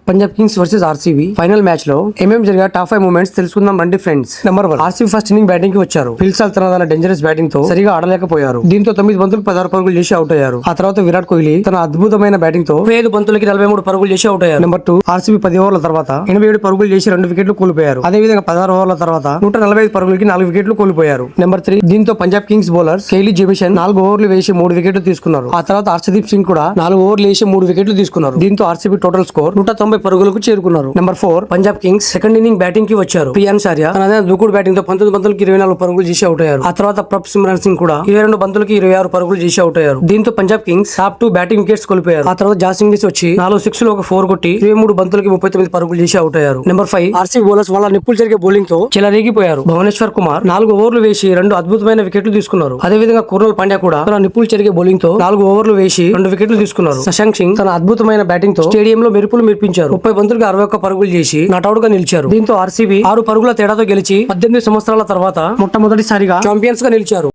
Punjab Kings versus RCB final match లో ఏమేం జరిగా top 5 moments తెలుసుకుందాం రండి friends. Number 1, RCB first inning batting కి వచ్చారు. ఫిల్సాల్ తన డేంజరస్ బ్యాటింగ్ తో సరిగా ఆడలేకపోయారు. దీంతో 9 బంతులకు 16 పరుగులు చేసి అవుట్ అయ్యారు. ఆ తర్వాత విరాట్ కోహ్లీ తన అద్భుతమైన బ్యాటింగ్ తో 5 బంతులకి 43 పరుగులు చేసి అవుట్ అయ్యారు. నెంబర్ 2, ఆర్సీబీ 10 ఓవర్ల తర్వాత 87 పరుగులు చేసి 2 వికెట్లు కోల్పోయారు. అదే విధంగా 16 ఓవర్ల తర్వాత 145 పరుగులకి 4 వికెట్లు కోల్పోయారు. నెంబర్ 3, దీంతో పంజాబ్ కింగ్స్ బౌలర్స్ కేలీ జెమిషన్ 4 ఓవర్లు వేసి 3 వికెట్లు తీసుకున్నారు. ఆ తర్వాత హర్షదీప్ సింగ్ కూడా 4 ఓవర్లు వేసి 3 వికెట్లు తీసుకున్నారు. దీంతో ఆర్సీబీ టోటల్ స్కోర్ 190 పరుగులకు చేరుకున్నారు. Number 4, Punjab Kings second inning batting కి వచ్చారు. ప్రియాన్ షారియా తన దూకుడు బ్యాటింగ్ తో 19 బంతులకి 24 పరుగులు చేసి అవుట్ అయ్యారు. ఆ తర్వాత ప్రప్ సిమ్రాన్ సింగ్ కూడా 22 బంతులకి 26 పరుగులు చేసి అవుట్ అయ్యారు. దీంతో Punjab Kings top 2 batting wickets కోల్పోయారు. ఆ తర్వాత జాస్ ఇంగ్లీష్ వచ్చి 4 సిక్స్లు ఒక 4 కొట్టి 23 బంతులకి 39 పరుగులు చేసి అవుట్ అయ్యారు. నెంబర్ 5, ఆర్సీబీ బౌలర్స్ వాళ్ళ నిప్పులు జరిగే బౌలింగ్ తో చెలరేగిపోయారు. భువనేశ్వర్ కుమార్ 4 ఓవర్లు వేసి 2 అద్భుతమైన వికెట్లు తీసుకున్నారు. అదే విధంగా కుర్నల్ పాండ్యా కూడా తన నిప్పులు చెరిగే బౌలింగ్ తో 4 ఓవర్లు వేసి 2 వికెట్లు తీసుకున్నారు. శశాంక్ సింగ్ తన అద్భుతమైన బ్యాటింగ్ తో స్టేడియంలో మెరుపులు మెరిపించారు. 30 బంతులకి 61 పరుగులు చేసి నాట్అవుట్ గా నిలిచారు. దీంతో ఆర్సీబీ 6 పరుగుల తేడాతో గెలిచి 18 సంవత్సరాల తర్వాత మొట్టమొదటిసారిగా ఛాంపియన్స్ గా నిలిచారు.